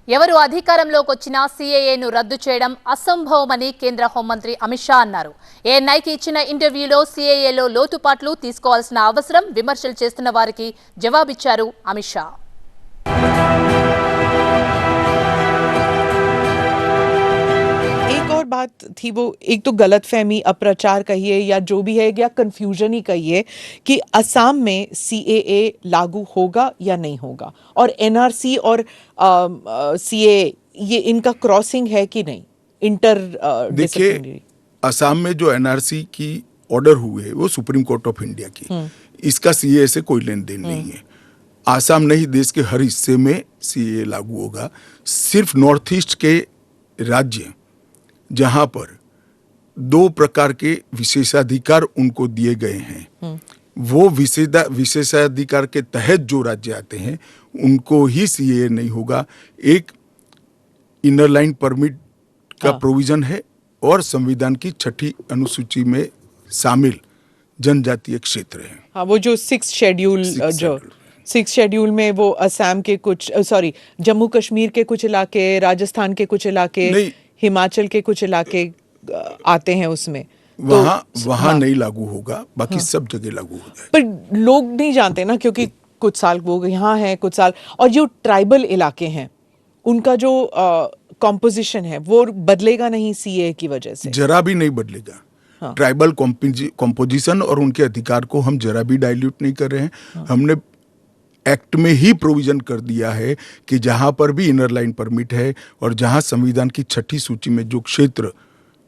ఎవరు అధికారంలోకి వచ్చినా సీఏఏను రద్దు చేయడం అసంభవమని కేంద్ర హోంమంత్రి అమిత్ షా అన్నారు. ఏఎన్ఐకి ఇచ్చిన ఇంటర్వ్యూలో సీఏఏలో లోతుపాట్లు తీసుకోవాల్సిన అవసరం విమర్శలు చేస్తున్న వారికి జవాబిచ్చారు అమిత్ షా. और बात थी वो एक तो गलतफहमी अप्रचार कहिए या जो भी है या कंफ्यूजन ही कहिए कि असम में सीएए लागू होगा या नहीं होगा और एनआरसी और सीएए ये इनका क्रॉसिंग है कि नहीं इंटर देखिए असम में जो एनआरसी की ऑर्डर हुए वो सुप्रीम कोर्ट ऑफ इंडिया की, इसका सीएए से कोई लेन देन नहीं है. आसाम नहीं देश के हर हिस्से में सीएए लागू होगा. सिर्फ नॉर्थ ईस्ट के राज्य जहां पर 2 प्रकार के विशेषाधिकार उनको दिए गए हैं, वो विशेषाधिकार के तहत जो राज्य आते हैं उनको ही सीएए नहीं होगा. एक इनर लाइन परमिट का प्रोविजन है और संविधान की 6ठी अनुसूची में शामिल जनजातीय क्षेत्र है. हाँ, वो जो 6 शेड्यूल में वो असम के कुछ जम्मू कश्मीर के कुछ इलाके, राजस्थान के कुछ इलाके, हिमाचल के कुछ इलाके आते हैं उसमें. वहाँ नहीं लागू होगा, बाकी सब जगह लागू होगा. पर लोग नहीं जानते ना, क्योंकि कुछ साल वो यहाँ हैं, कुछ साल, और जो ट्राइबल इलाके हैं उनका जो कॉम्पोजिशन है वो बदलेगा नहीं सीए की वजह से. जरा भी नहीं बदलेगा. ट्राइबल कॉम्पोजिशन और उनके अधिकार को हम जरा भी डाइल्यूट नहीं कर रहे हैं. हमने एक्ट में ही प्रोविजन कर दिया है कि जहां पर भी इनर लाइन परमिट है और जहां संविधान की 6ठी सूची में जो क्षेत्र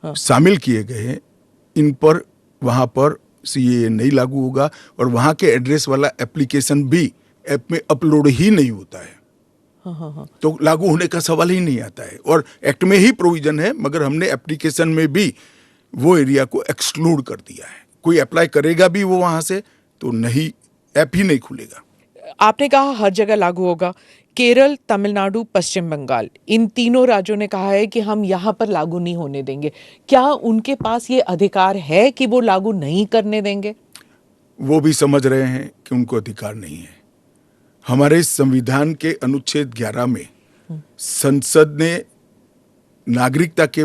शामिल किए गए हैं इन पर वहां पर सीएए नहीं लागू होगा और वहां के एड्रेस वाला एप्लीकेशन भी ऐप में अपलोड ही नहीं होता है. तो लागू होने का सवाल ही नहीं आता है. और एक्ट में ही प्रोविजन है, मगर हमने एप्लीकेशन में भी वो एरिया को एक्सक्लूड कर दिया है. कोई अप्लाई करेगा भी वो वहां से तो नहीं, ऐप ही नहीं खुलेगा. आपने कहा हर जगह लागू होगा. केरल, तमिलनाडु, पश्चिम बंगाल, इन तीनों राज्यों ने कहा है कि हम यहाँ पर लागू नहीं होने देंगे. क्या उनके पास ये अधिकार है कि वो लागू नहीं करने देंगे? वो भी समझ रहे हैं कि उनको अधिकार नहीं है. हमारे संविधान के अनुच्छेद 11 में संसद ने नागरिकता के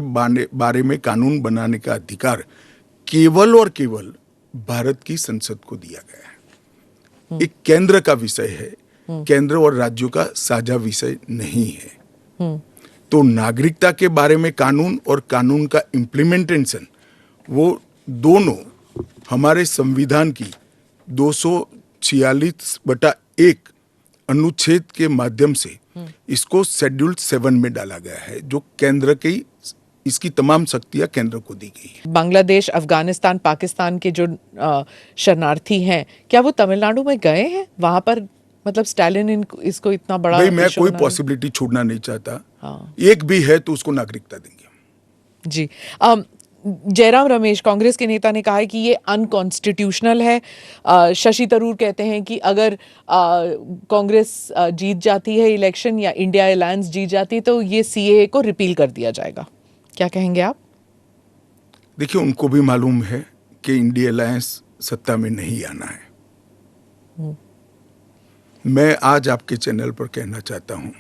बारे में कानून बनाने का अधिकार केवल और केवल भारत की संसद को दिया गया है. एक केंद्र का विषय है, केंद्र और राज्यों का साझा विषय नहीं है. तो नागरिकता के बारे में कानून और कानून का इम्प्लीमेंटेशन, वो दोनों हमारे संविधान की 246/1 अनुच्छेद के माध्यम से इसको शेड्यूल 7 में डाला गया है, जो केंद्र की इसकी तमाम शक्तियां केंद्र को दी गई है. बांग्लादेश, अफगानिस्तान, पाकिस्तान के जो शरणार्थी हैं, क्या वो तमिलनाडु में गए हैं? वहां पर मतलब स्टालिन इसको इतना बड़ा, भाई मैं कोई पॉसिबिलिटी छोड़ना नहीं चाहता. एक भी है तो उसको नागरिकता देंगे. जी. जयराम रमेश, कांग्रेस के नेता, ने कहा है कि ये अनकॉन्स्टिट्यूशनल है. शशि थरूर कहते हैं कि अगर कांग्रेस जीत जाती है इलेक्शन या इंडिया अलायंस जीत जाती तो ये सीएए को रिपील कर दिया जाएगा. क्या कहेंगे आप? देखिए, उनको भी मालूम है कि इंडिया अलायंस सत्ता में नहीं आना है. मैं आज आपके चैनल पर कहना चाहता हूं,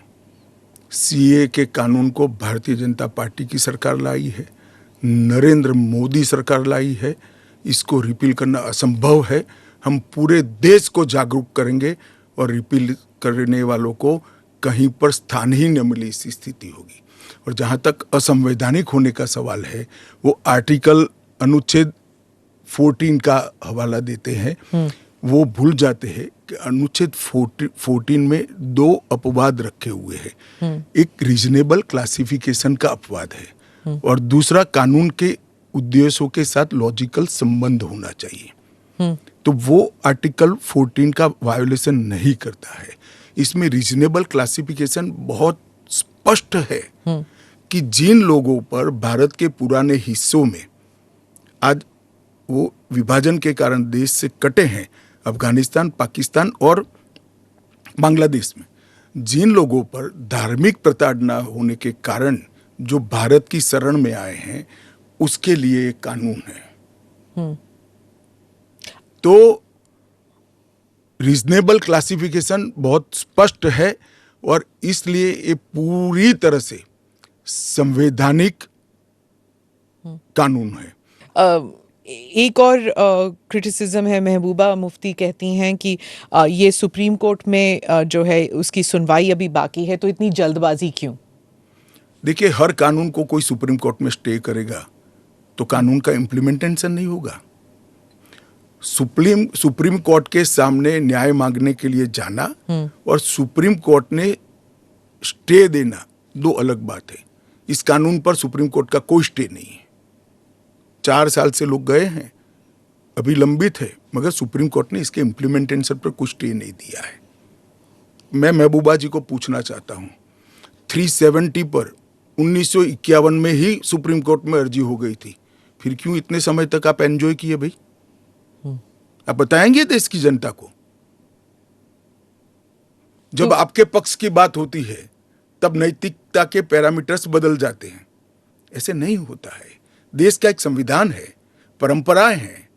सीए के कानून को भारतीय जनता पार्टी की सरकार लाई है, नरेंद्र मोदी सरकार लाई है. इसको रिपील करना असंभव है. हम पूरे देश को जागरूक करेंगे और रिपील करने वालों को कहीं पर स्थान ही न मिले, इसी स्थिति होगी. और जहां तक असंवैधानिक होने का सवाल है, वो आर्टिकल अनुच्छेद 14 का हवाला देते हैं. वो भूल जाते हैं कि अनुच्छेद 14 में 2 अपवाद रखे हुए हैं. एक रीजनेबल क्लासिफिकेशन का अपवाद है और दूसरा कानून के उद्देश्यों के साथ लॉजिकल संबंध होना चाहिए. तो वो आर्टिकल 14 का वायोलेशन नहीं करता है. इसमें रीजनेबल क्लासिफिकेशन बहुत स्पष्ट है कि जिन लोगों पर भारत के पुराने हिस्सों में आज वो विभाजन के कारण देश से कटे हैं, अफगानिस्तान, पाकिस्तान और बांग्लादेश में, जिन लोगों पर धार्मिक प्रताड़ना होने के कारण जो भारत की शरण में आए हैं, उसके लिए एक कानून है. तो रीजनेबल क्लासिफिकेशन बहुत स्पष्ट है और इसलिए ये पूरी तरह से संवैधानिक कानून है। एक और क्रिटिसिज्म है, महबूबा मुफ्ती कहती हैं कि ये सुप्रीम कोर्ट में जो है उसकी सुनवाई अभी बाकी है, तो इतनी जल्दबाजी क्यों? देखिए, हर कानून को कोई सुप्रीम कोर्ट में स्टे करेगा तो कानून का इम्प्लीमेंटेशन नहीं होगा। सुप्रीम कोर्ट के सामने न्याय मांगने के लिए जाना और सुप्रीम कोर्ट ने स्टे देना दो अलग बात है। इस कानून पर सुप्रीम कोर्ट का कोई स्टे नहीं है। 4 साल से लोग गए हैं, अभी लंबित है, मगर सुप्रीम कोर्ट ने इसके इम्प्लीमेंटेशन पर कुछ स्टे नहीं दिया है। मैं महबूबा जी को पूछना चाहता हूं, 370 पर 1951 में ही सुप्रीम कोर्ट में अर्जी हो गई थी, फिर क्यों इतने समय तक आप एंजॉय किए भाई? आप बताएंगे देश की जनता को? जब आपके पक्ष की बात होती है तब नैतिकता के पैरामीटर्स बदल जाते हैं। ऐसे नहीं होता है। देश का एक संविधान है, परंपराएं हैं,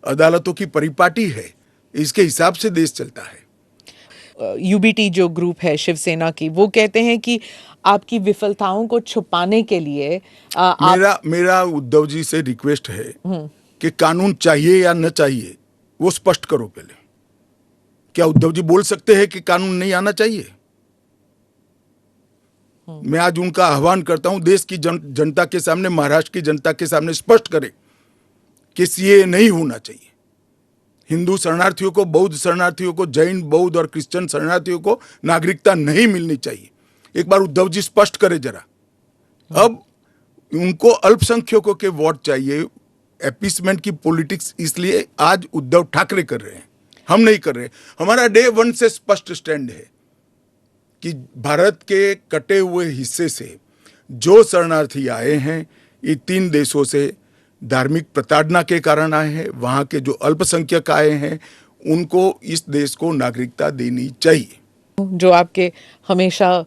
अदालतों की परिपाटी है, इसके हिसाब से देश चलता है। यूबीटी जो ग्रुप है शिवसेना की, वो कहते हैं कि आपकी विफलताओं को छुपाने के लिए मेरा उद्धव जी से रिक्वेस्ट है कि कानून चाहिए या न चाहिए वो स्पष्ट करो पहले। क्या उद्धव जी बोल सकते हैं कि कानून नहीं आना चाहिए? मैं आज उनका आह्वान करता हूं, देश की जनता के सामने, महाराष्ट्र की जनता के सामने स्पष्ट करें कि सीएए नहीं होना चाहिए। हिंदू शरणार्थियों को, बौद्ध शरणार्थियों को, जैन, बौद्ध और क्रिश्चियन शरणार्थियों को नागरिकता नहीं मिलनी चाहिए। एक बार उद्धव जी स्पष्ट करें जरा। अब उनको अल्पसंख्यकों के वोट चाहिए, एपीसमेंट की पॉलिटिक्स इसलिए आज उद्धव ठाकरे कर रहे हैं, हम नहीं कर रहे। हमारा डे 1 से स्पष्ट स्टैंड है कि भारत के कटे हुए हिस्से से जो शरणार्थी आए हैं, ये 3 देशों से धार्मिक प्रताड़ना के कारण आए हैं। वहां के जो अल्पसंख्यक आए हैं उनको इस देश को नागरिकता देनी चाहिए। जो आपके हमेशा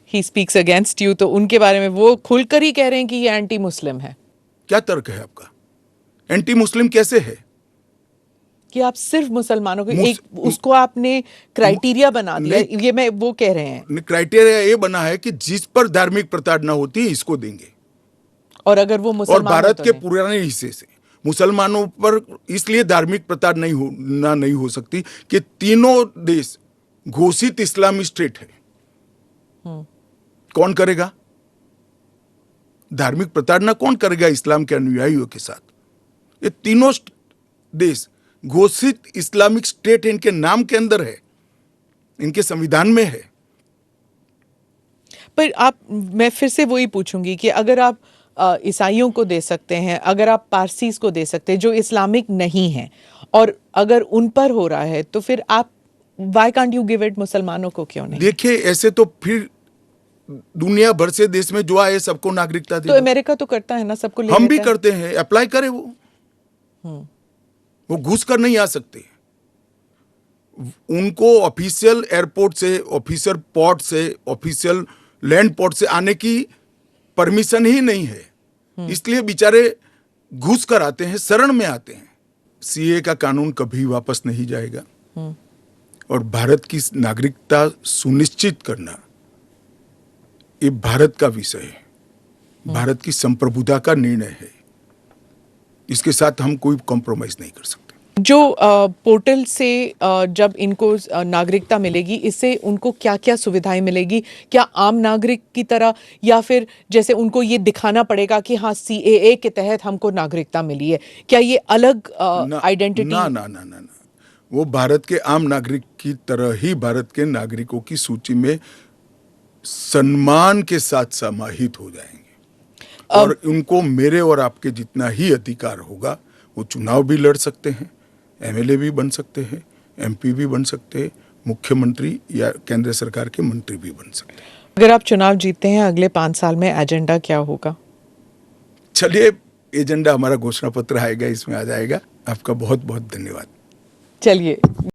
ही स्पीक्स अगेंस्ट यू, तो उनके बारे में वो खुलकर ही कह रहे हैं कि ये एंटी मुस्लिम है। क्या तर्क है आपका? एंटी मुस्लिम कैसे है? कि आप सिर्फ मुसलमानों को उसको आपने क्राइटेरिया बना दिया, ये मैं वो कह रहे हैं। क्राइटेरिया ये बना है कि जिस पर धार्मिक प्रताड़ना होती है इसको देंगे, और अगर वो मुसलमान, और भारत के पुराने हिस्से से मुसलमानों पर इसलिए धार्मिक प्रताड़ना नहीं हो सकती कि तीनों देश घोषित इस्लामी स्टेट है। कौन करेगा धार्मिक प्रताड़ना? कौन करेगा इस्लाम के अनुयायियों के साथ? ये तीनों देश घोषित इस्लामिक स्टेट इनके नाम के अंदर है, इनके संविधान में है। पर मैं फिर से वही पूछूंगी कि अगर आप ईसाइयों को दे सकते हैं, अगर आप पारसीज को दे सकते हैं जो इस्लामिक नहीं है, और अगर उन पर हो रहा है, तो फिर आप why can't you give it मुसलमानों को क्यों नहीं? देखिए, ऐसे तो फिर दुनिया भर से देश में जो आए सबको नागरिकता दे। तो अमेरिका तो करता है ना, सबको ले हम भी लेता है। करते हैं, अप्लाई करे वो घुस कर नहीं आ सकते। उनको ऑफिशियल एयरपोर्ट से, ऑफिशियल पोर्ट से, ऑफिशियल लैंड पोर्ट से आने की परमिशन ही नहीं है, इसलिए बेचारे घुस कर आते हैं, शरण में आते हैं। सीए का कानून कभी वापस नहीं जाएगा, और भारत की नागरिकता सुनिश्चित करना ये भारत का विषय है, भारत की संप्रभुता का निर्णय है। इसके साथ हम कोई कॉम्प्रोमाइज नहीं कर सकते। जो पोर्टल से जब इनको नागरिकता मिलेगी, इससे उनको क्या क्या सुविधाएं मिलेगी? क्या आम नागरिक की तरह, या फिर जैसे उनको ये दिखाना पड़ेगा कि हाँ सीएए के तहत हमको नागरिकता मिली है? क्या ये अलग आइडेंटिटी? ना ना ना ना ना, वो भारत के आम नागरिक की तरह ही भारत के नागरिकों की सूची में सम्मान के साथ समाहित हो जाएंगे, और उनको मेरे और आपके जितना ही अधिकार होगा। वो चुनाव भी लड़ सकते हैं, एमएलए भी बन सकते हैं, एमपी भी बन सकते हैं, मुख्यमंत्री या केंद्र सरकार के मंत्री भी बन सकते हैं। अगर आप चुनाव जीतते हैं अगले 5 साल में, एजेंडा क्या होगा? चलिए, एजेंडा हमारा घोषणा पत्र आएगा, इसमें आ जाएगा। आपका बहुत बहुत धन्यवाद। चलिए।